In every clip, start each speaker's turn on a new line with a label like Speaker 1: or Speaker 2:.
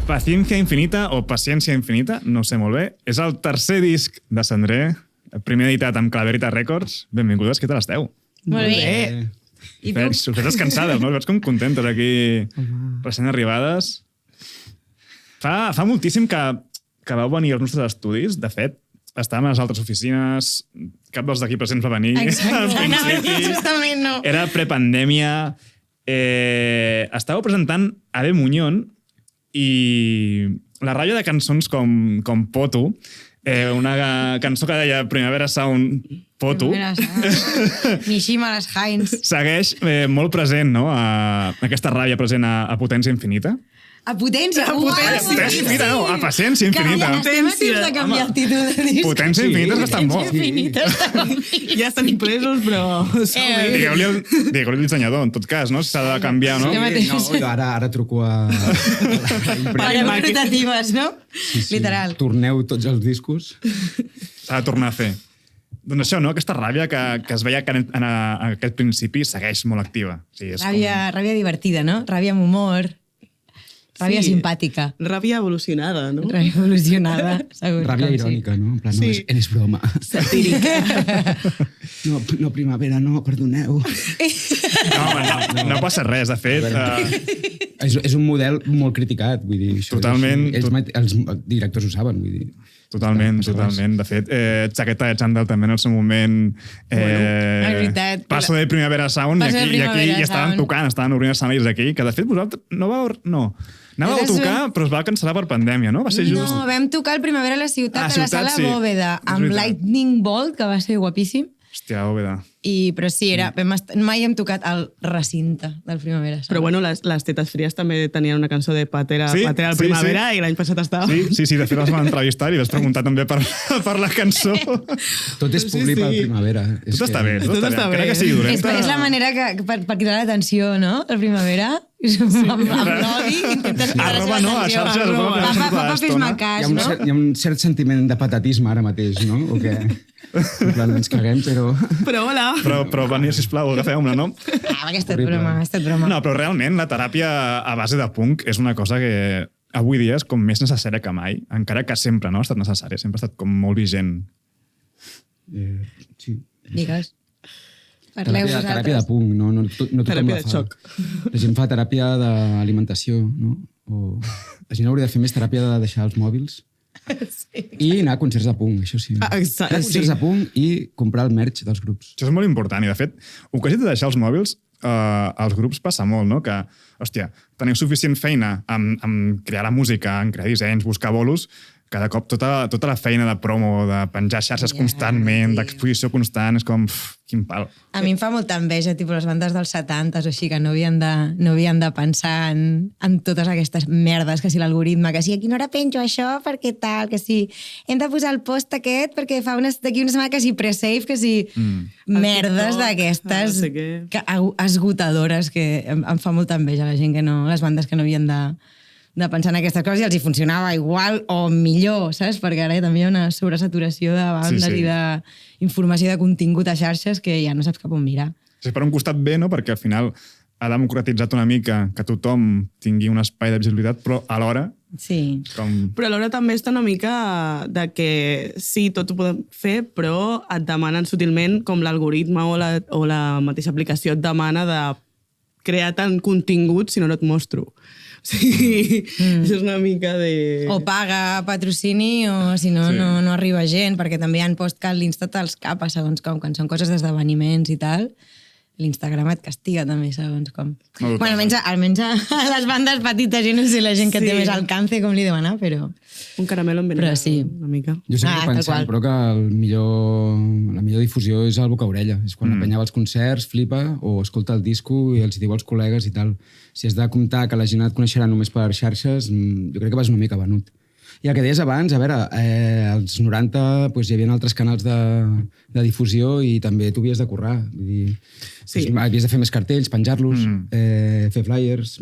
Speaker 1: Paciencia Infinita o Paciència Infinita, no sé molt bé. És el tercer disc de Cendré, primer editat amb Claverita Records. Benvingudes, què tal esteu?
Speaker 2: Molt bé.
Speaker 1: I tu? Us veig descansades, no? Us veig com contentes aquí, recent arribades. Fa moltíssim que vau venir als nostres estudis. De fet, estàvem a les altres oficines, cap dels d'aquí presents va venir.
Speaker 2: Exacte. Justament no.
Speaker 1: Era prepandèmia. Estàveu presentant Ave Muñón i la ràbia de cançons com Poto, una cançó que deia Primavera Sound Poto,
Speaker 2: Mishima les Heinz.
Speaker 1: segueix molt present, no? Aquesta ràbia present a Potència Infinita.
Speaker 2: A Potència?
Speaker 1: A Potència Infinita, no, a Paciència Infinita.
Speaker 2: Estem a temps de canviar el títol de disc.
Speaker 1: Potència Infinita és bastant bo.
Speaker 2: Potència Infinita està molt bé.
Speaker 3: Ja estan impresos, però...
Speaker 1: Digueu-li al dissenyador, en tot cas, no? Si s'ha de canviar, no?
Speaker 4: Ara truco a...
Speaker 2: Parem rotatives, no? Literal.
Speaker 4: Torneu tots els discos.
Speaker 1: S'ha de tornar a fer. Doncs això, no? Aquesta ràbia que es veia que en aquest principi segueix molt activa. O sigui,
Speaker 2: Ràbia divertida, no? Ràbia amb humor. Ràbia simpàtica.
Speaker 3: Ràbia evolucionada, no?
Speaker 2: Ràbia evolucionada, segur.
Speaker 4: Ràbia irònica, no? En plan,
Speaker 3: Sí.
Speaker 4: no, és broma.
Speaker 3: Satírica.
Speaker 4: No, primavera, no, perdoneu.
Speaker 1: No passa res, de fet.
Speaker 4: És un model molt criticat, vull dir. Això
Speaker 1: Totalment.
Speaker 4: Els directors ho saben, vull dir.
Speaker 1: Totalment. De fet, Chaqueta de Chandal també en el seu moment...
Speaker 2: és veritat.
Speaker 1: Paso de Primavera Sound,
Speaker 2: Paso de
Speaker 1: i aquí
Speaker 2: Primavera
Speaker 1: i estaven
Speaker 2: Sound.
Speaker 1: tocant, estaven obrint escenaris aquí, que de fet vosaltres anàveu a tocar, però es va cancel·lar per pandèmia, no? Va ser just...
Speaker 2: No, vam tocar el Primavera a la ciutat, a la sala
Speaker 1: sí.
Speaker 2: Bòveda,
Speaker 1: És
Speaker 2: amb
Speaker 1: veritat.
Speaker 2: Lightning Bolt, que va ser guapíssim.
Speaker 1: Hòstia, Bòveda.
Speaker 2: Però sí, mai hem tocat al recinte del Primavera.
Speaker 3: Però bueno, les Tetes Fries també tenien una cançó de Patera
Speaker 1: Sí,
Speaker 3: al
Speaker 1: sí,
Speaker 3: Primavera
Speaker 1: sí.
Speaker 3: i l'any passat estava...
Speaker 1: Sí, de fet els van entrevistar i vas preguntar també per la cançó.
Speaker 4: Tot és públic per primavera.
Speaker 1: Tot està bé.
Speaker 3: Tot està bé.
Speaker 1: Encara que sigui dolenta...
Speaker 2: És la manera per cridar l'atenció, no? El Primavera. Amb l'odi intentes cridar
Speaker 1: Arroba, no? A xarxes.
Speaker 2: Papa, fes-me
Speaker 4: Hi
Speaker 2: cas,
Speaker 4: ha un,
Speaker 2: no?
Speaker 4: cert, hi ha un cert sentiment de patatisme ara mateix, no? O què? En plan, ens caguem, però...
Speaker 3: Però hola!
Speaker 1: Però venia, sisplau, agafeu-me, no?
Speaker 2: Aquesta és broma.
Speaker 1: No, però realment la teràpia a base de punk és una cosa que avui dia és com més necessària que mai, encara que sempre no ha estat necessària, sempre ha estat com molt vigent.
Speaker 4: Sí.
Speaker 2: Digues. Parleu
Speaker 4: Teràpia de punk, no tothom
Speaker 3: Teràpia
Speaker 4: la
Speaker 3: de
Speaker 4: fa.
Speaker 3: xoc.
Speaker 4: La gent fa teràpia d'alimentació, no? O la gent hauria de fer més teràpia de deixar els mòbils i anar a concerts de punk, això sí.
Speaker 3: Exacte,
Speaker 4: Anar a concerts de punk i comprar el merch dels grups.
Speaker 1: Això és molt important i, de fet, el que has dit de deixar els mòbils als grups passa molt, no? Que, hòstia, teniu suficient feina amb crear la música, en crear dissenys, buscar bolos, cada cop tota la feina de promo, de penjar xarxes constantment, d'exposició constant, és com, quin pal.
Speaker 2: A mi em fa molta enveja, tipus les bandes dels 70s o així, que no havien de pensar en totes aquestes merdes, que si l'algoritme, que si a quina hora penjo això, perquè tal, que si hem de posar el post aquest perquè fa d'aquí una setmana que si pre-save, que si merdes d'aquestes
Speaker 3: no sé què.
Speaker 2: esgotadores, que em fa molta enveja la gent que no, les bandes que no havien de pensar en aquestes coses i els hi funcionava igual o millor, saps? Perquè ara també hi ha una sobresaturació de bandes i d'informació de contingut a xarxes que ja no saps cap on mirar.
Speaker 1: És per un costat bé, no? Perquè al final ha democratitzat una mica que tothom tingui un espai de visibilitat, però alhora...
Speaker 2: Sí.
Speaker 3: Però alhora també està una mica de que sí, tot ho podem fer, però et demanen sutilment com l'algoritme o la mateixa aplicació et demana de crear tant contingut si no et mostro. Sí, això és una mica de...
Speaker 2: O paga patrocini o si no, no arriba gent, perquè també hi ha posts que l'Insta te'ls capa segons com, quan són coses d'esdeveniments i tal. L'Instagram et castiga també segons com. Bueno, almenys a les bandes petites, jo no sé la gent que té més alcance com li deu anar, però...
Speaker 3: Un caramelo en
Speaker 2: Però sí.
Speaker 3: una mica.
Speaker 4: Jo sempre he pensat, però que la millor difusió és el boca-orella. És quan la penya va als concerts, flipa, o escolta el disco i els diu als col·legues i tal. Si has de comptar que la gent et coneixerà només per xarxes, jo crec que vas una mica venut. I el que deies abans, a veure, als 90 hi havia altres canals de difusió i també t'ho havies de currar. Vull dir, havies de fer més cartells, penjar-los, fer flyers...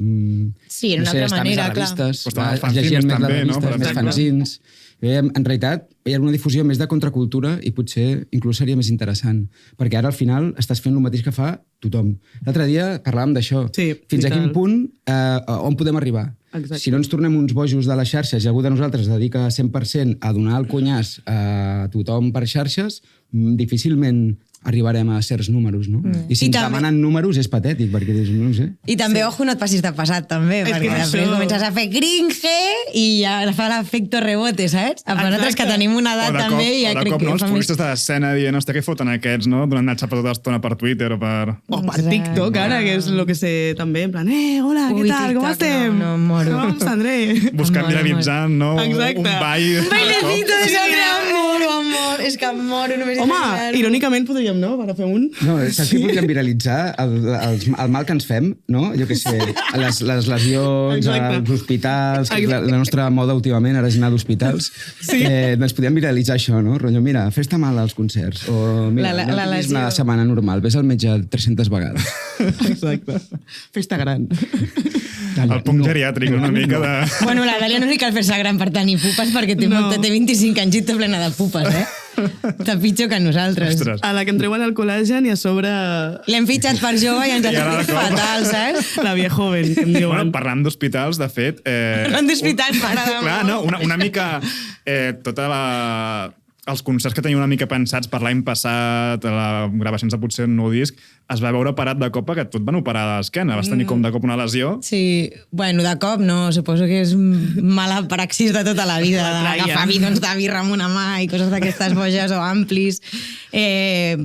Speaker 2: Sí, era una altra manera, clar.
Speaker 1: Però
Speaker 4: llegien més les
Speaker 1: també, no?
Speaker 4: revistes, més fanzins... En realitat, hi ha una difusió més de contracultura i potser inclús seria més interessant. Perquè ara, al final, estàs fent el mateix que fa tothom. L'altre dia parlàvem d'això.
Speaker 3: Sí,
Speaker 4: fins a quin punt, on podem arribar?
Speaker 3: Exacte.
Speaker 4: Si no ens tornem uns bojos de les xarxes i algú de nosaltres es dedica 100% a donar el cunyàs a tothom per xarxes, difícilment arribarem a certs números, no? I si
Speaker 2: I
Speaker 4: ens
Speaker 2: també-
Speaker 4: demanen números és patètic, perquè dius, no ho sé.
Speaker 2: I també, ojo, no et passis de passat, també,
Speaker 3: És
Speaker 2: perquè
Speaker 3: que
Speaker 2: després
Speaker 3: això-
Speaker 2: comences a fer cringe i ja fa l'efecte rebote, saps? A nosaltres que tenim una edat també i ja
Speaker 1: o de
Speaker 2: crec
Speaker 1: cop, no,
Speaker 2: que
Speaker 1: els
Speaker 2: fa més...
Speaker 1: puristes de l'escena dient, hòstia, què foten aquests, no? Donant el xapa tota l'estona per Twitter o per...
Speaker 3: O per TikTok, ara, que és el que sé també, en plan, hola,
Speaker 2: Ui,
Speaker 3: què tal, com
Speaker 2: TikTok,
Speaker 3: estem?
Speaker 2: no, em moro.
Speaker 3: Com, Sandré?
Speaker 1: Buscant
Speaker 2: Amor,
Speaker 1: viralitzant, no?
Speaker 3: Exacte.
Speaker 1: Un ball.
Speaker 2: Bailecito de Sandra, amor, amor. És que em moro només
Speaker 3: Home,
Speaker 2: imaginar-ho.
Speaker 3: irònicament podríem, no?, per fer un...
Speaker 4: No, saps què podríem viralitzar? El mal que ens fem, no? Jo què sé, les lesions,
Speaker 3: Exacte.
Speaker 4: als hospitals, que la nostra moda últimament ara és anar d'hospitals. Sí. Doncs podríem viralitzar això, no? Rotllo, mira, fes-te mal als concerts. O mira,
Speaker 2: La
Speaker 4: no tinguis
Speaker 2: lesió.
Speaker 4: una setmana normal, ves al metge 300 vegades.
Speaker 3: Exacte. Festa gran.
Speaker 1: El punt geriàtric, una mica de...
Speaker 2: Bueno, la Dàlia no li cal fer-se gran per tenir pupes perquè té,
Speaker 3: No.
Speaker 2: té 25 anys i té plena de pupes, eh? Està pitjor que nosaltres.
Speaker 1: Ostres.
Speaker 3: A la que em treuen el col·lagen i a sobre
Speaker 2: L'hem fitxat per jove i ens ha
Speaker 1: I ara
Speaker 2: sortit
Speaker 1: de cop.
Speaker 2: fatal, saps?
Speaker 3: la via joven, que em diuen.
Speaker 1: Bueno, parlant d'hospitals, de fet...
Speaker 2: Parlant d'hospitals, mare de
Speaker 1: Clar, no? Una mica... Tota la... Els concerts que tenia una mica pensats per l'any passat, les gravacions de potser un nou disc, es va veure parat de cop que tot van operar a l'esquena. Vas tenir com de cop una lesió.
Speaker 2: Sí, bueno, de cop no, suposo que és mala praxis de tota la vida,
Speaker 3: La traia.
Speaker 2: d'agafar bidons de birra amb una mà i coses d'aquestes boges o amplis.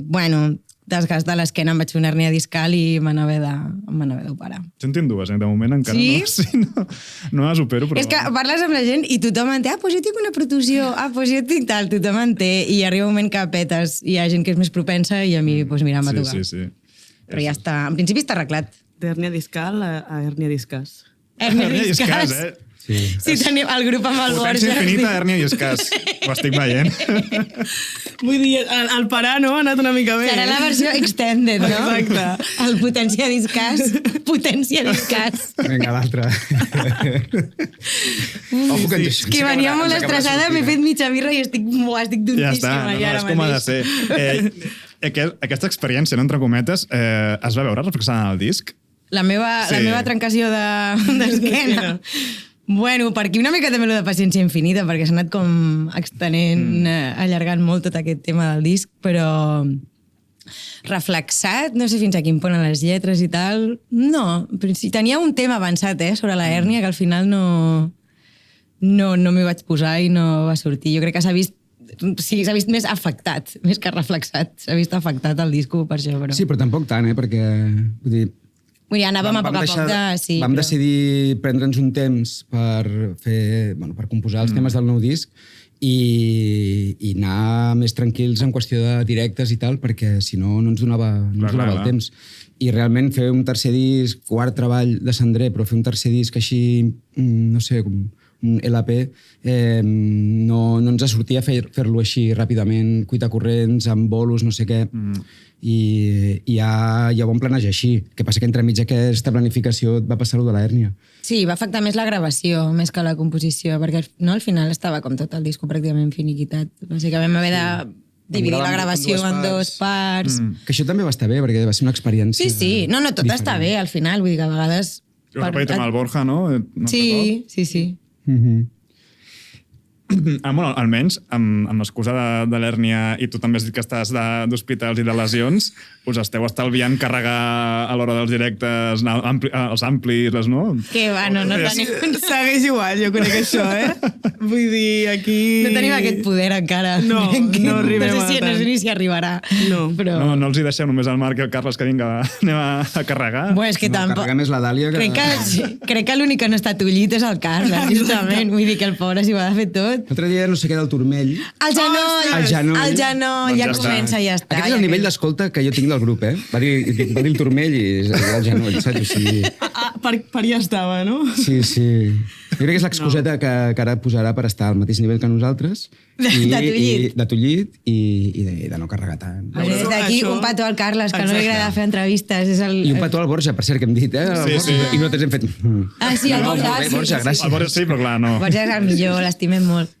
Speaker 2: Bueno, desgast de l'esquena, em vaig fer una hèrnia discal i me n'haver d'operar.
Speaker 1: Jo en tinc dues, de moment encara
Speaker 2: Sí?
Speaker 1: no. Sí, no les opero, però...
Speaker 2: És que parles amb la gent i tothom en té, doncs jo tinc una protusió, doncs jo tinc tal, tothom en té, i arriba un moment que petes, i hi ha gent que és més propensa i a mi, doncs mira, em va tocar.
Speaker 1: Sí.
Speaker 2: Però ja està, en principi està arreglat.
Speaker 3: D'hèrnia discal a hèrnia discàs.
Speaker 2: Hèrnia
Speaker 1: Hernia i
Speaker 2: discàs.
Speaker 1: escàs,
Speaker 4: Sí.
Speaker 2: Sí, tenim el grup amb el
Speaker 1: Potència
Speaker 2: Borja.
Speaker 1: infinita, hèrnia i escàs. Ho estic veient.
Speaker 3: Vull dir, el parar, no?, ha anat una mica bé.
Speaker 2: Serà la versió extended, no?
Speaker 3: Exacte.
Speaker 2: El potència discàs. Potència discàs.
Speaker 4: Vinga, l'altre. Ojo que
Speaker 2: És que venia molt estressada, m'he fet mitja birra i estic
Speaker 1: Ja està,
Speaker 2: tontíssima
Speaker 1: no,
Speaker 2: ja ara
Speaker 1: és com ha de
Speaker 2: mateix.
Speaker 1: ser. Aquesta experiència, no, entre cometes, es va veure reflexada en el disc?
Speaker 2: La meva trencació d'esquena. Bueno, per aquí una mica també lo de paciència infinita, perquè s'ha anat com extenent, allargant molt tot aquest tema del disc, però reflexat, no sé fins a quin punt a les lletres i tal, no. Si tenia un tema avançat, sobre la hèrnia, que al final no m'hi vaig posar i no va sortir. Jo crec que s'ha vist vist més afectat, més que reflexat. S'ha vist afectat el disco per això, però...
Speaker 4: Sí, però tampoc tant, perquè... Vull dir,
Speaker 2: Vull dir, anàvem a poc a poc de... Sí,
Speaker 4: vam
Speaker 2: però...
Speaker 4: decidir prendre'ns un temps per composar els temes del nou disc i anar més tranquils en qüestió de directes i tal, perquè si no ens donava el temps. I realment fer un tercer disc, quart treball de Sandré, però fer un tercer disc així, no sé, com un LP, no ens sortia fer-lo així ràpidament, cuitacorrents, amb bolos, no sé què. I ja ho vam planejar així. El que passa que entremig aquesta planificació va passar-ho de l'hèrnia.
Speaker 2: Sí, va afectar més la gravació, més que la composició, perquè al final estava com tot el disco pràcticament finiquitat. Bàsicament vam haver de dividir la gravació en dues parts.
Speaker 4: Que això també va estar bé, perquè va ser una experiència...
Speaker 2: Sí. No, tot
Speaker 4: diferent.
Speaker 2: està bé al final, vull dir que a vegades...
Speaker 1: Jo he repetit amb el Borja, no?
Speaker 2: Sí.
Speaker 1: Bueno, almenys, amb l'excusa de l'hèrnia i tu també has dit que estàs d'hospitals i de lesions, us esteu estalviant carregar a l'hora dels directes els amplis, no?
Speaker 2: Que va, no tenim...
Speaker 3: Segueix igual, jo conec això, Vull dir, aquí...
Speaker 2: No tenim aquest poder encara.
Speaker 3: No arribem
Speaker 2: no
Speaker 3: a
Speaker 2: sé
Speaker 3: tant.
Speaker 2: ni si arribarà.
Speaker 3: No.
Speaker 2: Però...
Speaker 1: No els hi deixeu només al Marc i al Carles que vinga, anem a carregar.
Speaker 2: Bueno, és que tampoc...
Speaker 4: Carregar més la Dàlia que...
Speaker 2: Crec que l'únic que no està tullit és el Carles, justament. Vull dir que el pobre s'hi va de fer tot.
Speaker 4: L'altre dia no sé què del turmell.
Speaker 2: El genoll!
Speaker 4: El genoll.
Speaker 2: El genoll,
Speaker 1: Doncs
Speaker 2: ja
Speaker 1: ja està.
Speaker 2: comença, ja està.
Speaker 4: Aquest és el nivell d'escolta que jo tinc del grup, Va dir el turmell i el genoll, saps? O sigui,
Speaker 3: Per ja estava, no?
Speaker 4: sí. Jo crec que és l'excuseta que ara posarà per estar al mateix nivell que nosaltres.
Speaker 2: De tullit.
Speaker 4: I de no carregar tant.
Speaker 2: Des d'aquí
Speaker 3: Això-
Speaker 2: un petó al Carles, que no li
Speaker 3: Exacte.
Speaker 2: agrada fer entrevistes. És el...
Speaker 4: I un petó al Borja, per cert, que hem dit, El
Speaker 1: Sí,
Speaker 4: Borja.
Speaker 1: sí.
Speaker 4: I nosaltres hem fet...
Speaker 2: Ah, sí, el
Speaker 4: No,
Speaker 2: Borja.
Speaker 4: molt bé,
Speaker 2: sí,
Speaker 4: Borja,
Speaker 2: sí,
Speaker 4: gràcies.
Speaker 1: El Borja sí, però clar, no.
Speaker 2: Borja és el millor, l'estimem molt.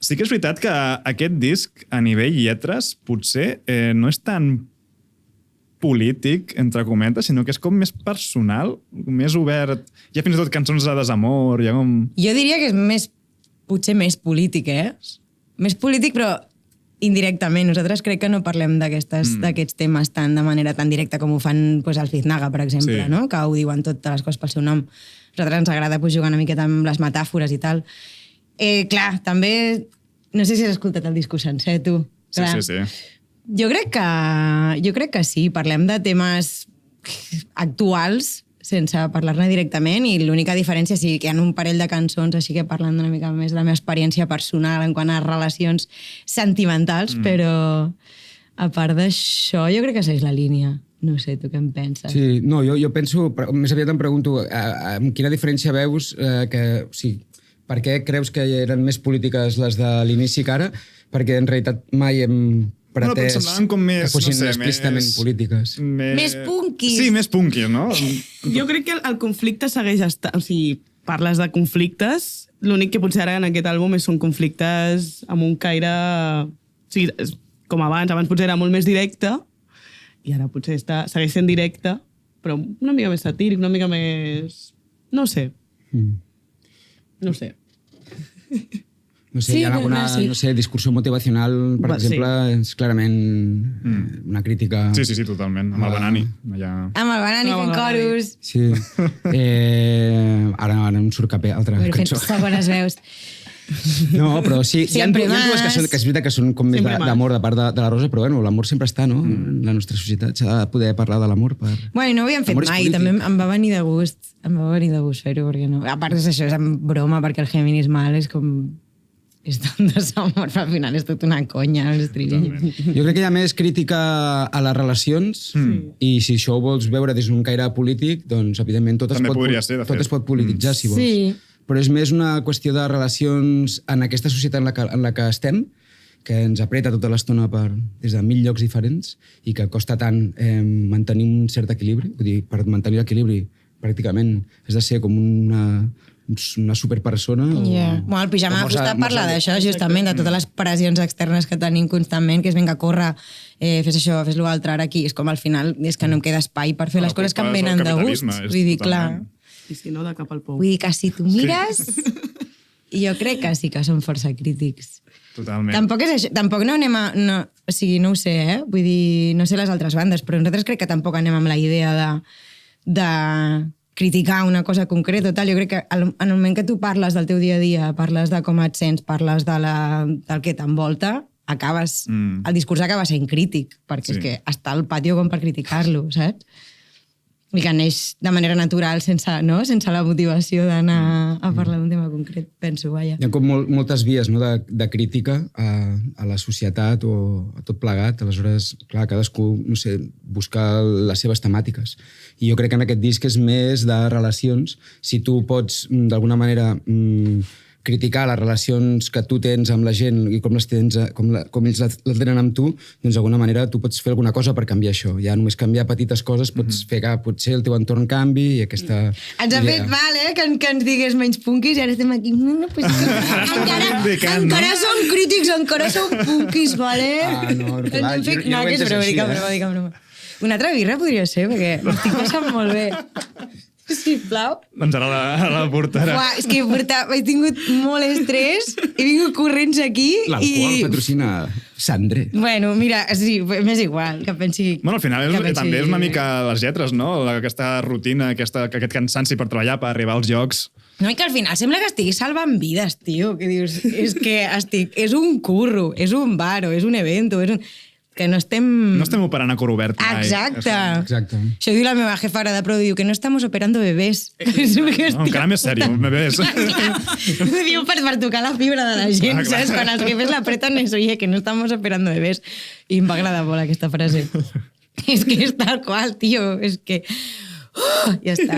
Speaker 1: Sí que és veritat que aquest disc, a nivell lletres, potser no és tan polític, entre cometes, sinó que és com més personal, més obert. Hi ha fins i tot cançons de desamor, hi ha com...
Speaker 2: Jo diria que és potser més polític, Més polític, però indirectament. Nosaltres crec que no parlem d'aquests temes de manera tan directa com ho fan el Fiznaga, per exemple,
Speaker 1: Sí.
Speaker 2: no? Que ho diuen totes les coses pel seu nom. A nosaltres ens agrada jugar una miqueta amb les metàfores i tal. Clar, també... No sé si has escoltat el discurs sencer, tu. Clar.
Speaker 1: Sí.
Speaker 2: Jo crec que sí, parlem de temes actuals sense parlar-ne directament i l'única diferència sí que hi ha un parell de cançons així que parlen una mica més de la meva experiència personal en quant a relacions sentimentals, però a part d'això jo crec que és la línia. No sé, tu què en penses?
Speaker 4: Sí, no, jo penso, més aviat em pregunto, amb quina diferència veus o sigui, per què creus que eren més polítiques les de l'inici que ara? Perquè en realitat mai hem pretès
Speaker 1: com més,
Speaker 4: que fossin
Speaker 1: no sé,
Speaker 4: explícitament polítiques.
Speaker 2: Més punkis.
Speaker 1: Sí, més punkis, no?
Speaker 3: Jo crec que el conflicte segueix estant... O sigui, parles de conflictes, l'únic que potser ara en aquest àlbum són conflictes amb un caire... O sigui, com abans potser era molt més directe, i ara potser segueix sent directe, però una mica més satíric, una mica més... No sé. No sé.
Speaker 4: No sé,
Speaker 2: Sí,
Speaker 4: hi ha alguna,
Speaker 2: sí.
Speaker 4: no sé, discursió motivacional, per exemple, és clarament una crítica...
Speaker 1: Sí, totalment. Amb el Banani. Allà...
Speaker 2: Amb el Banani fent coros.
Speaker 4: Sí. Ara em surt cap altra
Speaker 2: Fent
Speaker 4: cançó.
Speaker 2: segones veus.
Speaker 4: No, però sí, hi ha
Speaker 2: Sempre
Speaker 4: dues que és veritat que són com més
Speaker 3: Sempre
Speaker 4: d'amor de part de la Rosa, però bueno, l'amor sempre està, no? En la nostra societat s'ha de poder parlar de l'amor per...
Speaker 2: Bueno, no ho havíem fet
Speaker 4: L'amor és
Speaker 2: mai,
Speaker 4: polític.
Speaker 2: també em va venir de gust. Em va venir de gust fer-ho, perquè no... A part d'això, és en broma, perquè el Géminis mal és com... És tan desamor, però al final és tot una conya, l'estrill.
Speaker 4: Jo crec que hi ha més crítica a les relacions i si això ho vols veure des d'un caire polític, doncs evidentment tot
Speaker 1: També podria ser, de fet.
Speaker 4: es pot polititzar, si vols.
Speaker 2: Sí.
Speaker 4: Però és més una qüestió de relacions en aquesta societat en la que estem, que ens apreta tota l'estona des de 1000 llocs diferents i que costa tant mantenir un cert equilibri. Vull dir, per mantenir l'equilibri pràcticament has de ser com una superpersona.
Speaker 2: Yeah. Bueno, el pijama de fusta parla d'això, justament, de totes les pressions externes que tenim constantment, que és vinga, corre, fes això, fes l'altre, ara aquí. És com al final, és que no em queda espai per fer les coses que em venen de gust. Vull dir, clar...
Speaker 3: I si no, de cap al pou.
Speaker 2: Vull dir que si tu mires... Jo crec que sí que són força crítics.
Speaker 1: Totalment.
Speaker 2: Tampoc és això, tampoc no anem a... No, o sigui, no ho sé, Vull dir, no sé les altres bandes, però nosaltres crec que tampoc anem amb la idea de criticar una cosa concreta o tal. Jo crec que en el moment que tu parles del teu dia a dia, parles de com et sents, parles del que t'envolta, acabes... El discurs acaba sent crític, perquè és que està al patio com per criticar-lo, saps? I que neix de manera natural sense la motivació d'anar a parlar d'un tema concret, penso, vaja.
Speaker 4: Hi ha com moltes vies, no, de crítica a la societat o a tot plegat. Aleshores, clar, cadascú, no sé, busca les seves temàtiques. I jo crec que en aquest disc és més de relacions. Si tu pots, d'alguna manera, criticar les relacions que tu tens amb la gent i com les tens, com ells les tenen amb tu, doncs d'alguna manera tu pots fer alguna cosa per canviar això. Ja només canviar petites coses pots fer que potser el teu entorn canvi i aquesta
Speaker 2: Ens ha fet mal, que ens digués menys punkis i ara estem aquí. No, pues, encara som crítics, encara som punkis, vale?
Speaker 4: No, clar,
Speaker 2: que és broma. Una altra birra podria ser, perquè m'estic passant molt bé. Sisplau.
Speaker 1: Doncs ara la portarà.
Speaker 2: Uah, és que he tingut molt estrès, he vingut corrents aquí
Speaker 4: l'alcohol
Speaker 2: i...
Speaker 4: patrocina Sandre.
Speaker 2: Bueno, mira, sí, m'és igual, que pensi...
Speaker 1: Bueno, al final també és una mica les lletres, no? Aquesta rutina, aquest cansanci per treballar, per arribar als llocs.
Speaker 2: No, i que al final sembla que estiguis salvant vides, tio, que dius, és que és un curro, és un bar, és un evento, que no estem...
Speaker 1: No estem operant a cor obert mai.
Speaker 2: Exacte.
Speaker 4: Exacte.
Speaker 2: Això diu la meva jefa ara de Pro, diu que no estamos operando bebés.
Speaker 1: No, encara més sèrio, bebès.
Speaker 2: Ho diu per tocar la fibra de la gent, saps? Quan els jefes l'apreten és, oye, que no estamos operando bebés. I em va agradar molt aquesta frase. És que és tal qual, tio, és que... ja està.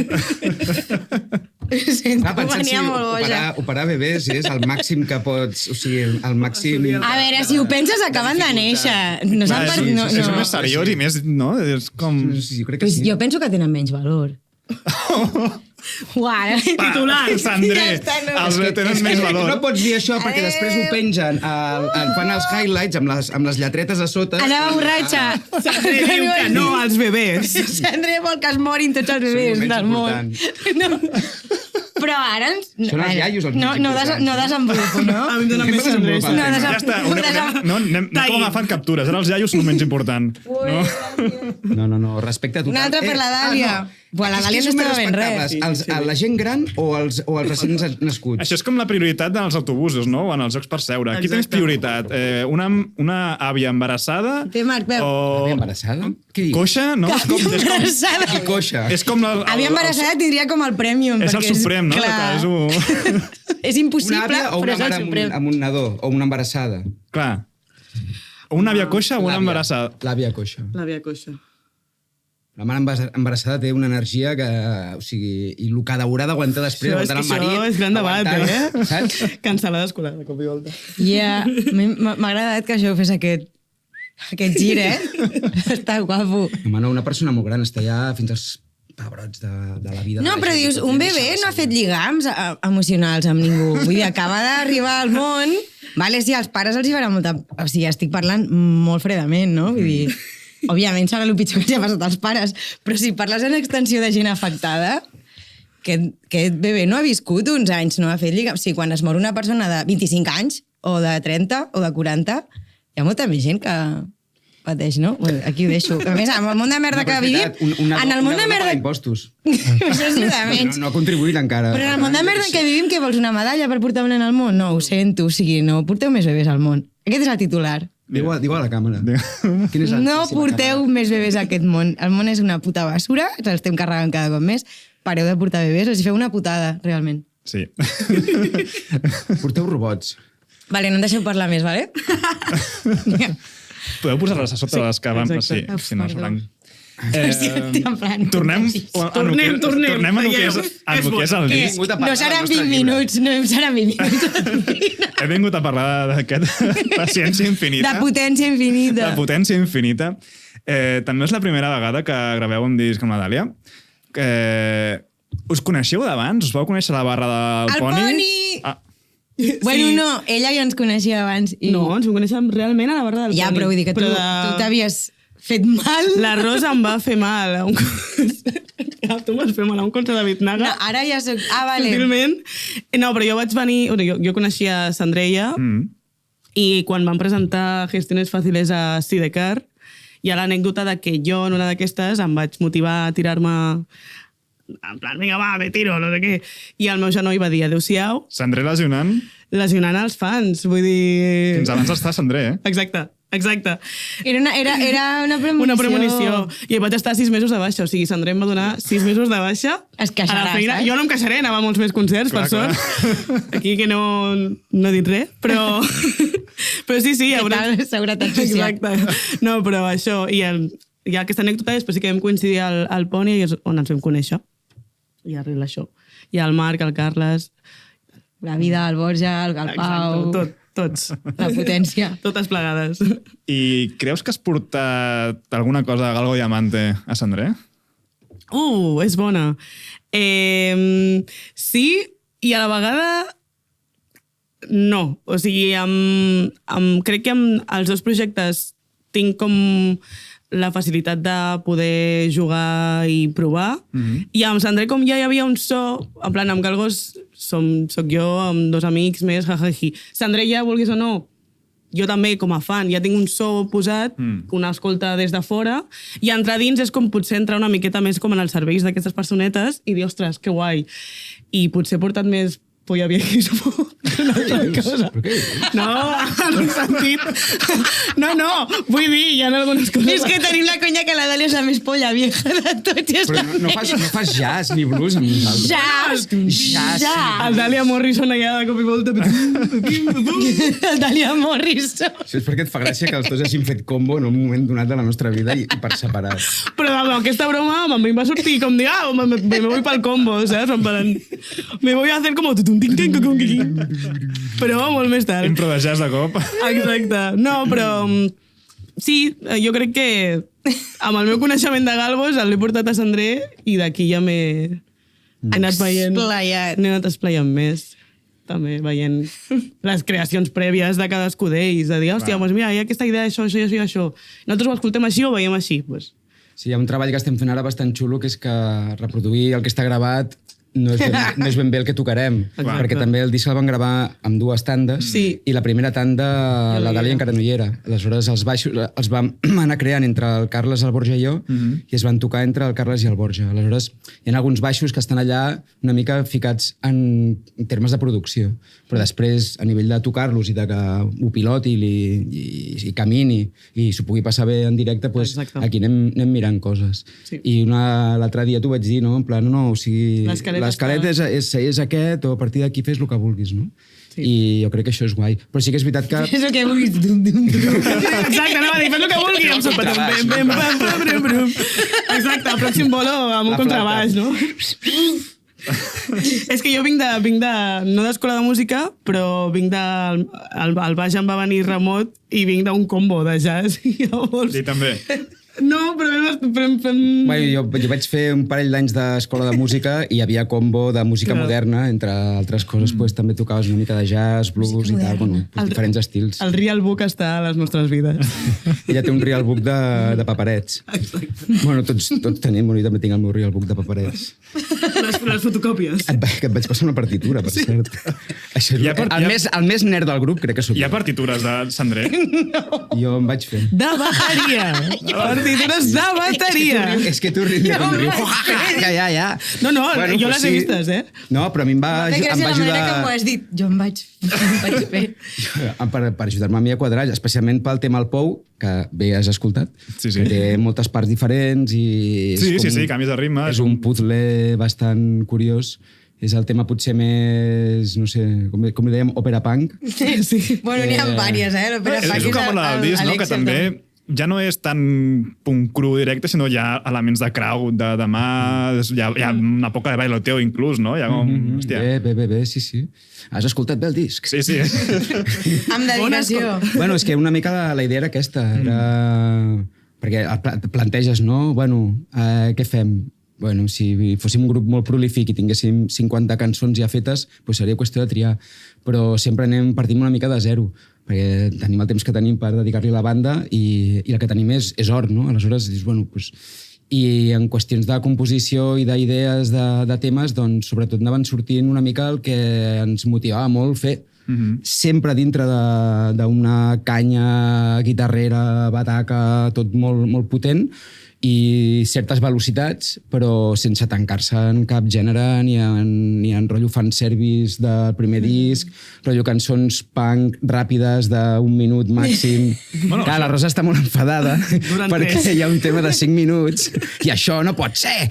Speaker 2: Sento mania molt boja.
Speaker 4: Operar bebès és el màxim que pots... O sigui, el màxim...
Speaker 2: A veure, si ho penses, acaben de néixer. No
Speaker 1: Clar,
Speaker 2: saben per...
Speaker 1: és més seriós i més... No? És com...
Speaker 4: Sí, jo crec que
Speaker 2: Pues
Speaker 4: sí.
Speaker 2: jo penso que tenen menys valor. Uau,
Speaker 3: Titular.
Speaker 1: Sandré,
Speaker 2: Ja està, no.
Speaker 1: els tenen més valor.
Speaker 4: No pots dir això perquè després ho pengen, fan els highlights amb les lletretes a sota.
Speaker 2: Anava borratxa.
Speaker 3: Sandré diu que no als bebès.
Speaker 2: Sandré vol que es morin tots els bebès
Speaker 4: moments
Speaker 2: del món. No. Però ara...
Speaker 4: Són els iaios els
Speaker 2: no,
Speaker 4: més importants.
Speaker 2: No desenvolupo, no?
Speaker 3: A mi em dona més Sandré.
Speaker 2: No,
Speaker 1: Ja està, anem com agafant captures. Ara els iaios són el menys important.
Speaker 4: No, respecte total.
Speaker 2: Una altra per la Dàlia. Buah, la Dàlia no estava ben res.
Speaker 4: La gent gran o els recents nascuts?
Speaker 1: Això és com la prioritat en els autobusos, no? O en els jocs per seure. Qui tens prioritat? Una àvia embarassada?
Speaker 2: Té Marc, veu.
Speaker 4: Àvia embarassada? Què dius?
Speaker 1: Coixa? No?
Speaker 2: Embarassada.
Speaker 4: I coixa.
Speaker 1: És com
Speaker 2: Àvia embarassada tindria com el prèmium.
Speaker 1: És el suprem, no?
Speaker 2: Clar. És impossible,
Speaker 4: Una àvia o
Speaker 2: però
Speaker 4: una
Speaker 2: és el
Speaker 4: mare
Speaker 2: suprem.
Speaker 4: amb un nadó o una embarassada?
Speaker 1: Clar. Una àvia coixa o una embarassada?
Speaker 4: L'àvia coixa.
Speaker 3: L'àvia coixa.
Speaker 4: La mare embarassada té una energia que... O sigui, i el que haurà d'aguantar després, aguantar el marit...
Speaker 3: Això és gran debat,
Speaker 4: Saps?
Speaker 3: Cancel·lada escolar, de cop i volta.
Speaker 2: Ja, m'ha agradat que això fes aquest gir, Està guapo.
Speaker 4: Home, no, una persona molt gran està ja fins als pebrots de la vida.
Speaker 2: No, però dius, un bebè no ha fet lligams emocionals amb ningú. Vull dir, acaba d'arribar al món... Vale, sí, als pares els hi farà molta... O sigui, estic parlant molt fredament, no? Vull dir, òbviament serà el pitjor que els ha passat als pares, però si parles en extensió de gent afectada, aquest bebè no ha viscut uns anys, no ha fet lligams. Sí, quan es mor una persona de 25 anys, o de 30, o de 40, hi ha molta més gent que pateix, no? Bueno, aquí ho deixo. A més, amb el món de merda que vivim... En el món de merda...
Speaker 4: impostos.
Speaker 2: Això és de menys.
Speaker 4: No ha contribuït encara.
Speaker 2: Però en el món de merda en què vivim, què vols, una medalla per portar un nen al món? No, ho sento, o sigui, no porteu més bebès al món. Aquest és el titular.
Speaker 4: Diu a la càmera. Quin és el
Speaker 2: No
Speaker 4: pròxim
Speaker 2: porteu més bebès a aquest món. El món és una puta basura, ens l'estem carregant cada cop més. Pareu de portar bebès, els hi feu una putada, realment.
Speaker 1: Sí.
Speaker 4: Porteu robots.
Speaker 2: Vale, no em deixeu parlar més, vale?
Speaker 1: Podeu posar-les a sota les que van... Sí, si no,
Speaker 2: Perdó.
Speaker 1: seran...
Speaker 2: En plan,
Speaker 1: Tornem
Speaker 3: Tornem.
Speaker 1: a el que és el disc.
Speaker 2: No seran 20 minuts, no seran 20 minuts.
Speaker 1: He vingut a parlar d'aquest paciència infinita.
Speaker 2: De potència infinita.
Speaker 1: De potència infinita. També és la primera vegada que graveu un disc amb la Dàlia. Us coneixeu d'abans? Us vau conèixer a la barra del
Speaker 2: El
Speaker 1: Poni?
Speaker 2: Poni!
Speaker 1: Ah,
Speaker 2: Bueno, no, ella ja ens coneixia abans. I...
Speaker 3: No, ens ho coneixem realment a la barra del
Speaker 2: Ja,
Speaker 3: Poni.
Speaker 2: però vull dir que tu t'havies fet mal.
Speaker 3: La Rosa em va fer mal a un tu m'has fet mal a un concert de Bitnaga.
Speaker 2: No, ara ja soc... Ah, vale.
Speaker 3: Sutilment. No, però jo vaig venir... Jo coneixia Sandreia i quan van presentar Gestiones Fàciles a Sidecar hi ha l'anècdota de que jo en una d'aquestes em vaig motivar a tirar-me en plan, vinga, va, me tiro, no sé què. I el meu genoll va dir, adéu-siau,
Speaker 1: Sandré lesionant.
Speaker 3: lesionant els fans, vull dir...
Speaker 1: Fins abans està Sandré,
Speaker 3: Exacte.
Speaker 2: Era una premonició.
Speaker 3: Una premonició. I vaig estar 6 mesos de baixa. O sigui, Sandré em va donar 6 mesos de baixa.
Speaker 2: Es queixarà,
Speaker 3: a la feina.
Speaker 2: saps?
Speaker 3: Jo no em queixaré, anava a molts més concerts,
Speaker 1: Clar,
Speaker 3: per sort. Aquí que no he dit res, però... però sí,
Speaker 2: Què tal? Seguretat social.
Speaker 3: Exacte. No, però això... I hi ha aquesta anècdota, després sí que vam coincidir al Poni i és on ens vam conèixer. I arregla això. Hi ha el Marc, el Carles...
Speaker 2: La vida, el Borja, el Pau...
Speaker 3: Exacte, tots.
Speaker 2: La potència.
Speaker 3: Totes plegades.
Speaker 1: I creus que has portat alguna cosa a Galgo Diamante a Sandré?
Speaker 3: És bona. Sí, i a la vegada no. O sigui, crec que amb els dos projectes tinc com la facilitat de poder jugar i provar. I amb Sandré, com ja hi havia un so, en plan, amb Galgos soc jo amb 2 amics més, jajaji. Sandré ja, vulguis o no, jo també, com a fan, ja tinc un so posat, una escolta des de fora, i entrar dins és com potser entrar una miqueta més com en els serveis d'aquestes personetes i dir, ostres, que guai. I potser he portat més polla vieja, suposo.
Speaker 4: Però què dius?
Speaker 3: No, en un sentit... No, vull dir, hi ha algunes coses...
Speaker 2: És que tenim la conya que la Dàlia és la més polla vieja de tots. I és
Speaker 4: Però
Speaker 2: la
Speaker 4: no fas jazz ni blues amb nosaltres.
Speaker 2: Jazz!
Speaker 3: El Dàlia Morrison allà de cop i volta...
Speaker 2: El Dàlia Morrison.
Speaker 4: Això és perquè et fa gràcia que els dos hagin fet combo en un moment donat de la nostra vida i per separat.
Speaker 3: Però amb aquesta broma a mi em va sortir com dir, me voy pel combo, saps? En plan, me voy a hacer como... Però molt més tard.
Speaker 1: Impro de jazz de cop.
Speaker 3: Exacte. No, però... Sí, jo crec que amb el meu coneixement de Galgos l'he portat a Sandré i d'aquí ja m'he He anat veient...
Speaker 2: Esplayat.
Speaker 3: N'he anat esplayant més. També veient les creacions prèvies de cadascú d'ells, de dir, hòstia, doncs mira, hi ha aquesta idea, això. Nosaltres ho escoltem així o ho veiem així? Pues...
Speaker 4: Sí, hi ha un treball que estem fent ara bastant xulo, que és que reproduir el que està gravat no és ben bé el que tocarem.
Speaker 3: Exacte.
Speaker 4: Perquè també el disc el van gravar amb 2 tandes i la primera tanda la Dàlia encara no hi era. Aleshores els baixos els vam anar creant entre el Carles, el Borja i jo i es van tocar entre el Carles i el Borja. Aleshores hi ha alguns baixos que estan allà una mica ficats en termes de producció, però després a nivell de tocar-los i de que ho piloti i camini i s'ho pugui passar bé en directe, doncs aquí anem mirant coses.
Speaker 3: Sí.
Speaker 4: I l'altre dia t'ho vaig dir, no? En plan, no, o sigui... L'esquelet és aquest, o a partir d'aquí fes el que vulguis, no? Sí. I jo crec que això és guai. Però sí que és veritat que...
Speaker 2: Fes el que vulguis.
Speaker 3: Exacte, no va dir, fes el que vulguis. Exacte, el pròxim bolo amb un contrabaix, no? És que jo vinc de no d'escola de música, però vinc de... El baix em va venir remot i vinc d'un combo de jazz.
Speaker 1: Sí, també.
Speaker 3: No, però fem...
Speaker 4: Bueno, jo vaig fer un parell d'anys d'escola de música i hi havia combo de música moderna, entre altres coses, pues, també tocaves una mica de jazz, blues i tal, bueno, pues, diferents estils.
Speaker 3: El real book està a les nostres vides.
Speaker 4: Ella té un real book de paperets.
Speaker 3: Exacte.
Speaker 4: Bueno, tots tenim, jo també tinc el meu real book de paperets.
Speaker 3: Les fotocòpies.
Speaker 4: Que et vaig passar una partitura, per cert. Això és el més nerd del grup, crec que sóc.
Speaker 1: Hi ha partitures de Sandré?
Speaker 4: Jo em vaig fer.
Speaker 3: De bateria. Partitures de bateria.
Speaker 4: És que tu rius com riu. Ja.
Speaker 3: No, bueno, jo les he vistes, eh?
Speaker 4: No, però a mi em va
Speaker 2: La manera
Speaker 4: ajudar...
Speaker 2: que m'ho has dit, jo em vaig fer.
Speaker 4: Per ajudar-me a mi a quadrar, especialment pel tema al Pou, que bé has escoltat,
Speaker 1: Sí.
Speaker 4: que té moltes parts diferents i...
Speaker 1: Sí, canvis de ritme.
Speaker 4: És un puzzle bastant curiós. És el tema potser més, no sé, com li dèiem, òpera punk.
Speaker 2: Sí. Bueno, n'hi ha vàries, l'òpera
Speaker 1: És un com el disc, no?, que també ja no és tan punt cru directe, sinó hi ha elements de crowd, de mà, hi ha una poca de bailoteo inclús, no? Hi ha com... Hòstia.
Speaker 4: Bé, sí. Has escoltat bé el disc?
Speaker 1: Sí.
Speaker 2: Amb dedicació.
Speaker 4: Bueno, és que una mica la idea era aquesta. Perquè planteges, no? Bueno, què fem? Bueno, si fóssim un grup molt prolífic i tinguéssim 50 cançons ja fetes, doncs seria qüestió de triar. Però sempre partim una mica de zero, perquè tenim el temps que tenim per dedicar-li a la banda i el que tenim és or, no? Aleshores, dius, bueno, doncs... I en qüestions de composició i d'idees de temes, doncs, sobretot anaven sortint una mica el que ens motivava molt fer. Sempre dintre d'una canya guitarrera, bataca, tot molt potent, i certes velocitats, però sense tancar-se en cap gènere, ni en rotllo fanservice del primer disc, rotllo cançons punk ràpides d'un minut màxim.
Speaker 1: Bueno,
Speaker 4: clar, la Rosa està molt enfadada perquè hi ha un tema de 5 minuts i això no pot ser!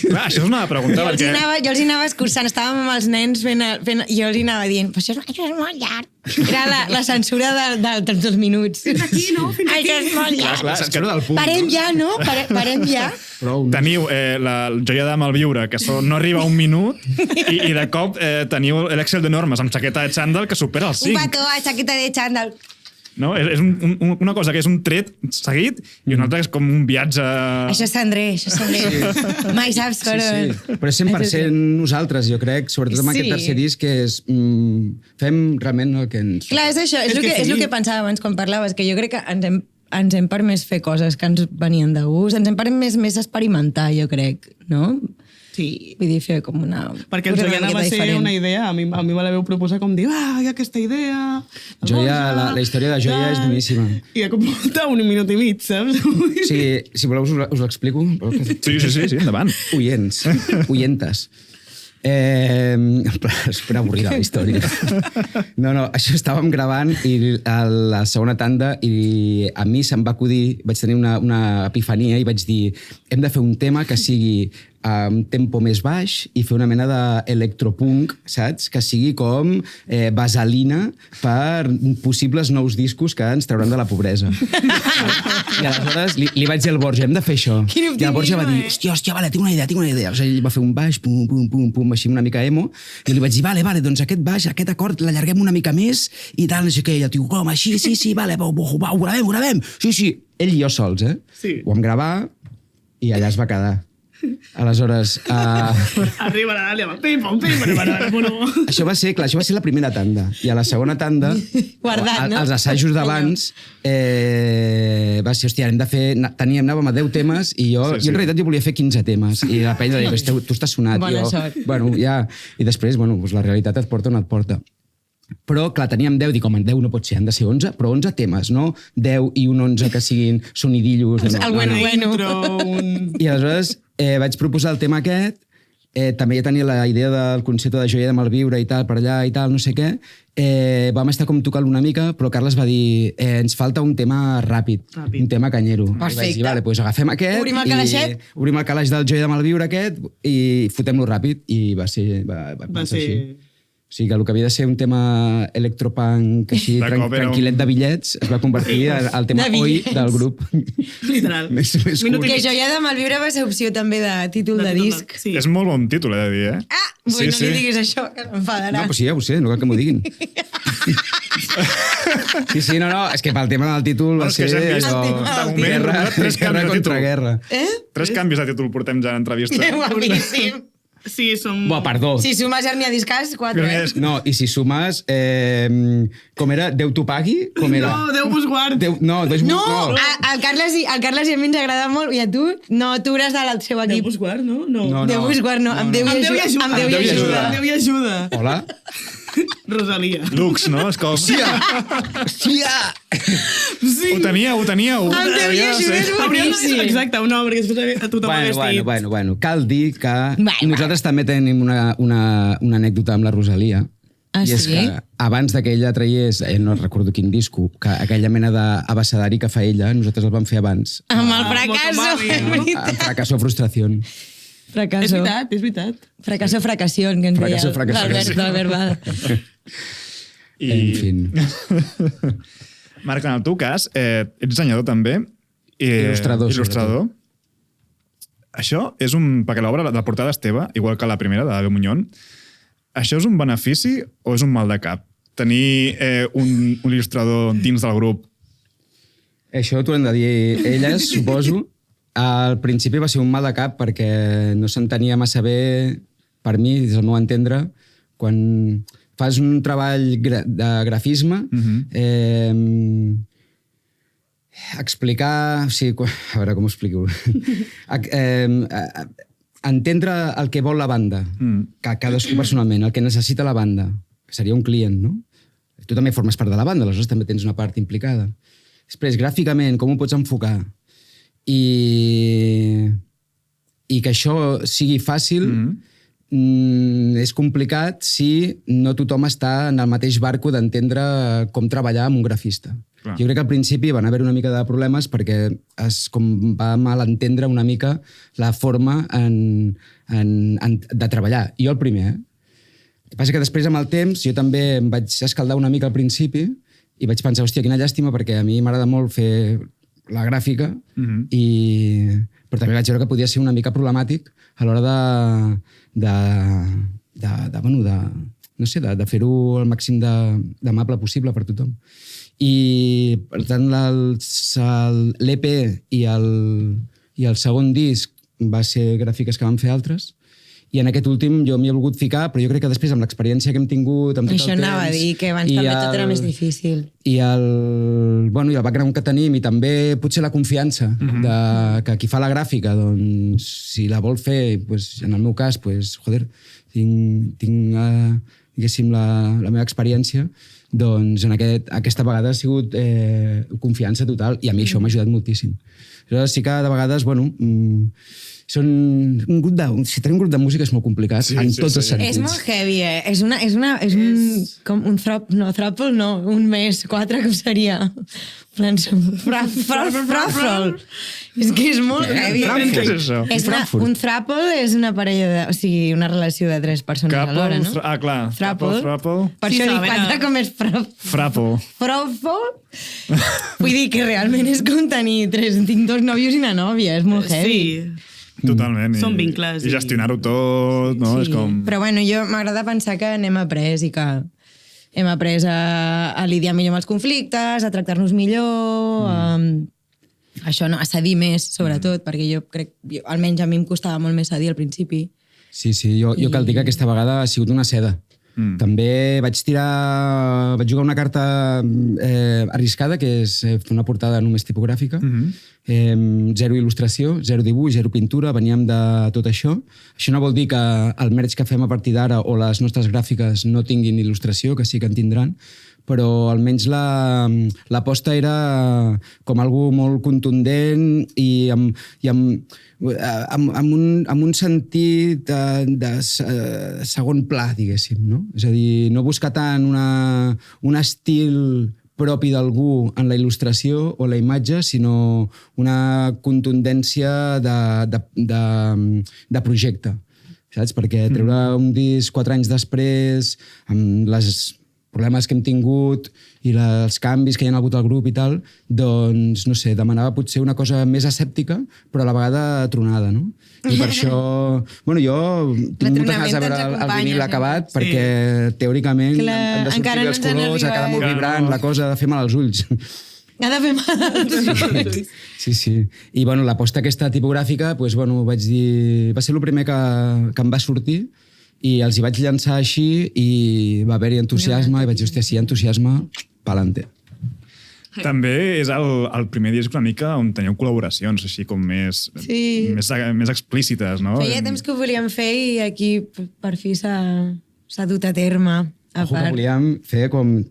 Speaker 1: Clar, això és una pregunta, perquè...
Speaker 2: Jo els anava escurçant, estàvem amb els nens fent jo els anava dient, però això és molt llarg. Era la censura dels minuts.
Speaker 3: Fins aquí, no? Fins aquí.
Speaker 2: Això és molt llarg.
Speaker 1: Clar, censura del punt.
Speaker 2: Parem ja, no? Parem ja.
Speaker 1: Teniu la joia de Malviure, que no arriba a un minut, i de cop teniu l'Excel de normes amb xaqueta de xandall que supera els 5.
Speaker 2: Un petó a xaqueta de xandall.
Speaker 1: No? És una cosa que és un tret seguit i una altra que és com un viatge...
Speaker 2: Això és Sandré. Mai saps, però...
Speaker 4: Sí. Però és 100% nosaltres, jo crec, sobretot amb aquest tercer disc, que és... fem realment el que ens...
Speaker 2: Clar, és això, és el que pensava abans quan parlaves, que jo crec que ens hem permès fer coses que ens venien de gust, ens hem permès més experimentar, jo crec, no?
Speaker 3: Sí.
Speaker 2: Vull dir, fer com una...
Speaker 3: Perquè el Joiana va ser una idea, a mi me la veu proposar com dir, hi ha aquesta idea...
Speaker 4: Joia, la història de Joia és boníssima.
Speaker 3: I de cop volta un minut i mig, saps?
Speaker 4: Sí, si voleu us l'explico.
Speaker 1: Sí, endavant.
Speaker 4: Oientes. És per avorrida la història. No, això estàvem gravant i a la segona tanda i a mi se'm va acudir, vaig tenir una epifania i vaig dir, hem de fer un tema que sigui amb tempo més baix i fer una mena d'electropunk, saps? Que sigui com vaselina per possibles nous discos que ens trauran de la pobresa. I aleshores li vaig dir al Borja, hem de fer això. I el Borja va dir, hòstia, vale, tinc una idea. O sigui, ell va fer un baix, pum, pum, pum, pum, així una mica emo, i li vaig dir, vale, doncs aquest baix, aquest acord, l'allarguem una mica més i tal, no sé què. I ell diu, com, així, sí, vale, ho gravem. Sí, ell i jo sols, eh?
Speaker 3: Sí.
Speaker 4: Ho vam gravar i allà es va quedar. Aleshores,
Speaker 3: Arriba la Dàlia, pim-pom, pim-pom,
Speaker 4: això va ser la primera tanda. I a la segona tanda,
Speaker 2: Guardat, no?
Speaker 4: els assajos d'abans, va ser, hòstia, anàvem a 10 temes i jo en realitat jo volia fer 15 temes. I la penya deia, tu estàs sonat.
Speaker 2: Bona sort.
Speaker 4: Bueno, ja. I després, bueno, doncs la realitat et porta on et porta. Però, clar, teníem 10, dic, home, 10 no pot ser, han de ser 11, però 11 temes, no 10 i un 11 que siguin sonidillos.
Speaker 2: El bueno.
Speaker 4: I aleshores vaig proposar el tema aquest, també ja tenia la idea del concepte de joia de malviure i tal, per allà i tal, no sé què. Vam estar com tocant una mica, però Carles va dir ens falta un tema ràpid. Un tema canyero.
Speaker 2: Perfecte.
Speaker 4: I vaig dir, vale, doncs agafem aquest.
Speaker 2: Obrim el calaixet.
Speaker 4: Obrim el calaix del joia de malviure aquest i fotem-lo ràpid. I va ser així. O sigui que el que havia de ser un tema electropunk així, tranquil·let de bitllets, es va convertir al tema oi del grup.
Speaker 3: Literal.
Speaker 4: Més
Speaker 2: Que Joia de malviure va ser opció també de títol de disc.
Speaker 3: Sí.
Speaker 1: És molt bon títol, he de dir, eh?
Speaker 2: No li diguis això, que s'enfadarà.
Speaker 4: No, però sí, ja ho sé, no cal que m'ho diguin. Sí, no, és que pel tema del títol va ser allò...
Speaker 1: De moment, 3 canvis de
Speaker 4: contra
Speaker 1: títol.
Speaker 4: guerra.
Speaker 1: 3 canvis de títol portem ja en entrevista.
Speaker 2: Que guapíssim.
Speaker 3: Sí, som...
Speaker 4: Bo, perdó.
Speaker 2: Si sumes Hernia Discàs, 4.
Speaker 4: No, i si sumes... com era? Déu t'ho pagui? Com era?
Speaker 3: No, Déu vos guard.
Speaker 4: No,
Speaker 2: Al Carles i a mi ens agrada molt, i a tu? No, tu eres del seu
Speaker 3: Déu
Speaker 2: equip.
Speaker 3: vos guard, no? No.
Speaker 2: Déu vos guard, no. Amb Déu i ajuda.
Speaker 3: Amb Déu i ajuda. Amb Déu i ajuda.
Speaker 4: Hola?
Speaker 3: Rosalia.
Speaker 1: Lux, no? És com...
Speaker 4: Sia!
Speaker 3: Sí.
Speaker 1: Ho teníeu.
Speaker 2: Amb Déu i ajuda és boníssim.
Speaker 3: Exacte, no, perquè després a tothom vestit.
Speaker 4: Bueno. Cal dir que
Speaker 2: Bueno.
Speaker 4: nosaltres també tenim una anècdota amb la Rosalia.
Speaker 2: Ah,
Speaker 4: I és
Speaker 2: sí?
Speaker 4: que abans que ella traiés, no recordo quin disco, que aquella mena d'abecedari que fa ella, nosaltres el vam fer abans.
Speaker 2: Amb el fracasso,
Speaker 3: Motomami,
Speaker 2: és
Speaker 3: no?
Speaker 2: veritat.
Speaker 4: Fracasso, frustració.
Speaker 2: Fracasso.
Speaker 3: És veritat.
Speaker 2: Fracasso, fracassió, que ens deia
Speaker 4: Fracasso.
Speaker 2: l'Albert Val.
Speaker 4: En fin.
Speaker 1: Marc, en el teu cas, ets dissenyador també.
Speaker 4: Il·lustrador.
Speaker 1: Això és un... Perquè l'obra de la portada és teva, igual que la primera, de Abel Muñón. Això és un benefici o és un mal de cap? Tenir un il·lustrador dins del grup?
Speaker 4: Això t'ho han de dir elles, suposo. Al principi va ser un mal de cap perquè no s'entenia massa bé, per mi, des del meu entendre, quan fas un treball de grafisme, explicar... O sigui, a veure com ho explico. Entendre el que vol la banda, que cadascú personalment, el que necessita la banda, que seria un client, no? Tu també formes part de la banda, aleshores també tens una part implicada. Després, gràficament, com ho pots enfocar? I que això sigui fàcil és complicat si no tothom està en el mateix barco d'entendre com treballar amb un grafista. Clar. Jo crec que al principi van haver una mica de problemes perquè com va mal entendre una mica la forma de treballar. I jo el primer, El que passa que després, amb el temps, jo també em vaig escaldar una mica al principi i vaig pensar, hòstia, quina llàstima, perquè a mi m'agrada molt fer la gràfica, però també vaig veure que podia ser una mica problemàtic a l'hora de fer-ho el màxim d'amable possible per tothom. I, per tant, l'EP i el segon disc va ser gràfiques que van fer altres, i en aquest últim jo m'hi he volgut ficar, però jo crec que després, amb l'experiència que hem tingut, amb tot
Speaker 2: això
Speaker 4: el temps...
Speaker 2: Això anava a dir, que abans també tot era més difícil.
Speaker 4: I el background que tenim, i també potser la confiança de que qui fa la gràfica, doncs, si la vol fer, doncs, en el meu cas, doncs, joder, tinc diguéssim, la meva experiència, doncs aquesta vegada ha sigut confiança total, i a mi això m'ha ajudat moltíssim. Llavors sí que de vegades, si tenim un grup de música és molt complicat, en tots els sentits.
Speaker 2: És molt heavy, És un throuple, un més, 4, com seria? Frafrol. És que és molt heavy.
Speaker 1: Què és això?
Speaker 2: Un throuple és una parella, o sigui, una relació de 3 persones alhora, no?
Speaker 1: Ah, clar.
Speaker 2: Throuple. Per
Speaker 3: Sí,
Speaker 2: això dic
Speaker 3: saben,
Speaker 2: 4 com és
Speaker 1: Frapo.
Speaker 2: Frafrol. Vull dir que realment és com tenir 3, tinc 2 nòvios i una nòvia, és molt heavy.
Speaker 3: Sí.
Speaker 1: Totalment.
Speaker 3: Són vincles.
Speaker 1: I gestionar-ho tot, no?
Speaker 2: Sí.
Speaker 1: És com...
Speaker 2: Però bueno, jo m'agrada pensar que n'hem après i que hem après a lidiar millor amb els conflictes, a tractar-nos millor, això, no? A cedir més, sobretot, perquè jo crec, almenys a mi em costava molt més cedir al principi.
Speaker 4: Sí, jo cal dir que aquesta vegada ha sigut una seda. També vaig jugar una carta arriscada, que és fer una portada només tipogràfica, zero il·lustració, zero dibuix, zero pintura, veníem de tot això. Això no vol dir que el merch que fem a partir d'ara o les nostres gràfiques no tinguin il·lustració, que sí que en tindran, però almenys l'aposta era com algo molt contundent i amb un sentit de segon pla, diguéssim, no? És a dir, no buscar tant un estil propi d'algú en la il·lustració o la imatge, sinó una contundència de projecte, saps? Perquè treure un disc 4 anys després, amb les problemes que hem tingut i els canvis que hi ha hagut al grup i tal, doncs, no sé, demanava potser una cosa més escèptica, però a la vegada tronada, no? I per això... Bueno, jo tinc moltes ganes de veure el vinil acabat, perquè teòricament han de sortir els colors, a cada molt vibrant, la cosa de fer mal als ulls.
Speaker 2: Ha de fer mal als ulls.
Speaker 4: Sí. I, bueno, l'aposta aquesta tipogràfica, doncs, bueno, vaig dir... Va ser el primer que em va sortir, i els hi vaig llançar així i va haver-hi entusiasme i vaig dir, hòstia, si hi ha entusiasme, pa'lante.
Speaker 1: També és el primer disc una mica on teniu col·laboracions així com més explícites, no?
Speaker 2: Feia temps que ho volíem fer i aquí per fi s'ha dut a terme.
Speaker 4: Ojo que volíem fer com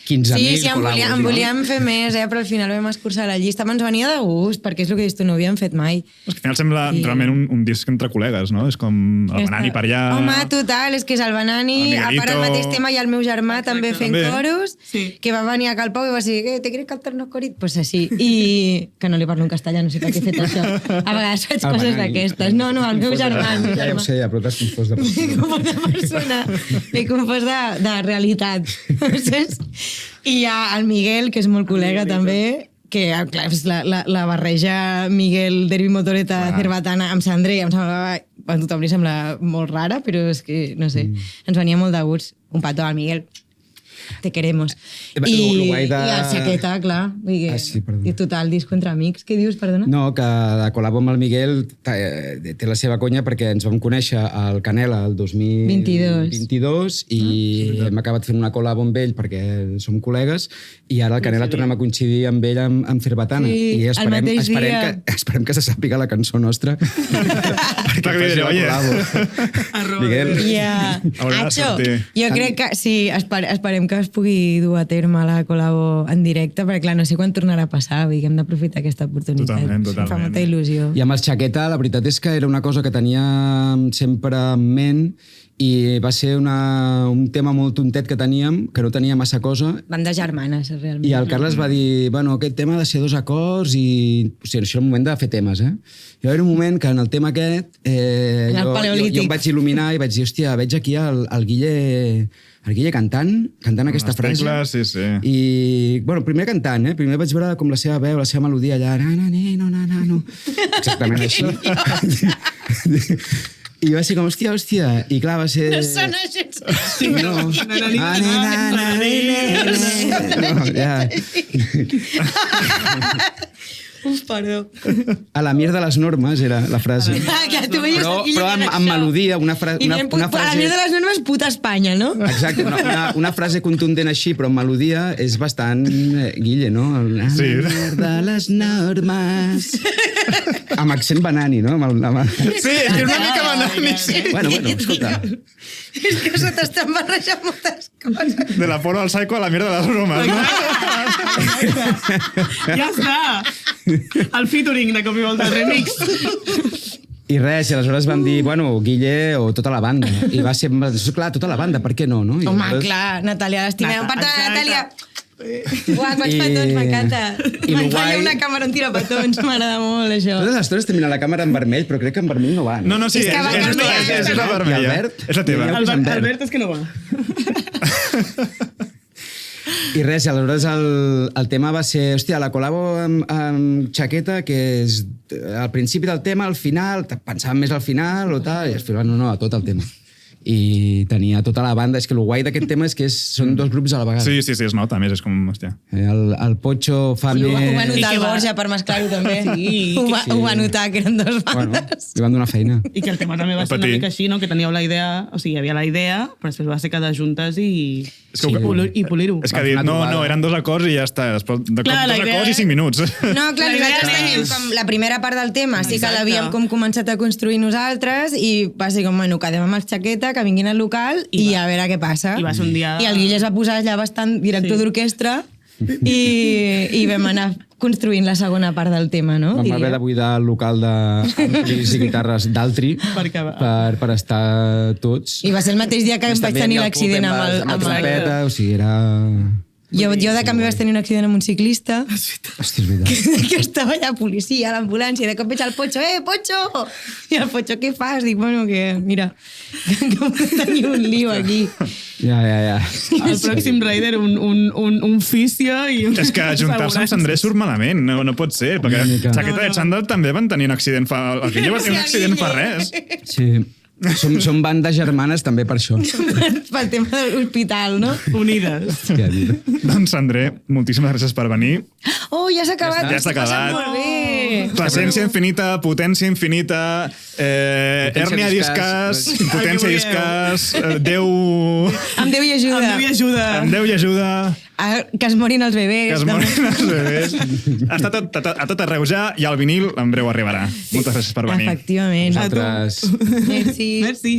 Speaker 4: 15.000
Speaker 2: sí, en volíem fer més, però al final vam escurçar la llista. Ens venia de gust, perquè és el que dius tu, no ho havíem fet mai.
Speaker 1: És que al final sembla realment un disc entre col·legues, no? És com el Banani per allà...
Speaker 2: Home, total, és que és el Banani, a part el mateix tema hi ha el meu germà també fent coros, que va venir a Cal Pau i va dir, te quieres cantar unos coritos? Pues així, i que no li parlo en castellà, no sé per què he fet això. A vegades faig coses d'aquestes. No, el meu germà.
Speaker 4: Ja ho sé, però t'has confós de persona.
Speaker 2: M'he confós de realitat. I hi ha el Miguel, que és molt col·lega també, que clar, és la barreja Miguel Derbi Motoreta Cerbatana amb Sandré, em semblava, a tothom li sembla molt rara, però és que, no sé, ens venia molt de gust. Un petó al Miguel. Te queremos. I el Xaqueta, clar. I total, disco entre amics. Què dius, perdona?
Speaker 4: No, que de col·labo amb el Miguel té la seva conya perquè ens vam conèixer al Canela el 2022 i hem acabat fent una col·labo amb ell perquè som col·legues i ara al Canela tornem a coincidir amb ell amb Cerbatana. I esperem que se sàpiga la cançó nostra perquè faci la col·labo. Miguel.
Speaker 2: Acho, jo crec que sí, esperem que es pugui dur a terme la col·labo en directe, perquè clar, no sé quan tornarà a passar, vull dir que hem d'aprofitar aquesta oportunitat.
Speaker 1: Totalment.
Speaker 2: Em fa molta il·lusió.
Speaker 4: I amb el Xaqueta, la veritat és que era una cosa que teníem sempre en ment i va ser un tema molt tontet que teníem, que no tenia massa cosa.
Speaker 2: Van de germanes, realment.
Speaker 4: I el Carles va dir, bueno, aquest tema ha de ser 2 acords i... O sigui, això era el moment de fer temes, I va haver un moment que en el tema aquest jo em vaig il·luminar i vaig dir, hòstia, veig aquí el Guille cantant aquesta frase.
Speaker 1: Sí.
Speaker 4: I, bueno, primer cantant, Primer vaig veure com la seva veu, la seva melodia allà, no. Exactament així. I va ser com, hòstia. I clar, va ser...
Speaker 2: No sona gens.
Speaker 4: No. No, ja.
Speaker 2: Uf, perdó.
Speaker 4: A la mierda de les normes era la frase. Però amb melodia, una frase...
Speaker 2: A la mierda de les normes, puta Espanya, no?
Speaker 4: Exacte, una frase contundent així, però amb melodia és bastant Guille, no?
Speaker 1: Sí.
Speaker 4: A la mierda de les normes... Amb accent banani, no?
Speaker 1: Sí, és que és una mica banani, sí.
Speaker 4: Bueno, escolta.
Speaker 2: És que se t'estan barrejant moltes coses.
Speaker 1: De la poro al psycho a la mierda de les bromes, no?
Speaker 3: Ja està! El featuring de cop i volta, el remix.
Speaker 4: I res, i aleshores vam dir, bueno, Guille o tota la banda. I va ser, clar, tota la banda, per què no?
Speaker 2: Home, clar, Natàlia, l'estimem. Per tant, Natàlia... Uah, quants petons, m'encanta. M'encanta una càmera on tira petons, m'agrada molt, això.
Speaker 4: Totes les estones estem mirant la càmera en vermell, però crec que en vermell no va.
Speaker 1: No, sí, és la vermella.
Speaker 4: I Albert?
Speaker 1: És la teva.
Speaker 3: Albert és que no va.
Speaker 4: I res, aleshores el tema va ser, hòstia, la col·labo amb Xaqueta, que és al principi del tema, al final, pensàvem més al final o tal, i al final, no, a tot el tema. i tenia tota la banda. És que el guai d'aquest tema és que són dos grups a la vegada.
Speaker 1: Sí, es nota, a més, és com, hòstia.
Speaker 4: El Pocho fa
Speaker 2: Ho
Speaker 4: més...
Speaker 2: va notar el Borja per mesclar-ho també.
Speaker 3: Sí,
Speaker 2: ho va notar, que eren dos
Speaker 4: Bueno,
Speaker 2: bandes.
Speaker 4: li van donar feina.
Speaker 3: I que el tema també va ser una
Speaker 1: Patir.
Speaker 3: mica així, no? Que teníeu la idea, o sigui, hi havia la idea, però després va ser quedar juntes i polir-ho.
Speaker 1: És que ha dit, no, eren 2 acords i ja està. Després de
Speaker 3: Clar,
Speaker 1: cop 2
Speaker 3: la idea-
Speaker 1: acords i 5 minuts.
Speaker 2: No, clar,
Speaker 3: La idea
Speaker 2: nosaltres
Speaker 3: és-
Speaker 2: teníem com la primera part del tema, sí que
Speaker 3: Exacte.
Speaker 2: l'havíem com començat a construir nosaltres i va ser com, bueno, quedem amb el Xaqueta, que vinguin al local i a veure què passa.
Speaker 3: I va ser un dia...
Speaker 2: I el Guille es va posar allà bastant director d'orquestra i vam anar construint la segona part del tema, no?
Speaker 4: Vam haver de buidar el local d'amplis i guitarres d'altri per estar tots.
Speaker 2: I va ser el mateix dia que vaig tenir l'accident amb el...
Speaker 4: Amb la trompeta, o sigui, era...
Speaker 2: Jo de canvi vaig tenir un accident amb un ciclista
Speaker 4: Hòstia, és veritat.
Speaker 2: que estava allà policia, a l'ambulància, i de cop veig el Pocho, Pocho! I el Pocho, què fas? Dic, bueno, que mira, que tenir un lío aquí.
Speaker 4: Ja.
Speaker 3: El pròxim Raider, un fisio i...
Speaker 1: És que ajuntar-se amb Sandré surt malament, no pot ser, perquè
Speaker 4: Una mica.
Speaker 1: Xaqueta i Xandall també van tenir un accident fa... El Guille va tenir un accident fa res.
Speaker 4: Sí. Som bandes germanes també per això.
Speaker 2: Pel tema de l'hospital, no?
Speaker 3: Unides.
Speaker 4: Ja, mira.
Speaker 1: Doncs, Sandré, moltíssimes gràcies per venir.
Speaker 2: Oh, ja s'ha acabat.
Speaker 1: Ja està acabat.
Speaker 2: Molt bé.
Speaker 1: Placència infinita, potència infinita, hèrnia discàs, potència discàs, Déu...
Speaker 2: Amb Déu i ajuda.
Speaker 3: Amb Déu i ajuda.
Speaker 1: Amb Déu i ajuda,
Speaker 2: Que es morin els bebès.
Speaker 1: que es morin els bebès. Està a tot arreu ja i el vinil en breu arribarà. Moltes gràcies per venir.
Speaker 2: Efectivament.
Speaker 4: Nosaltres...
Speaker 2: Merci.
Speaker 3: Merci.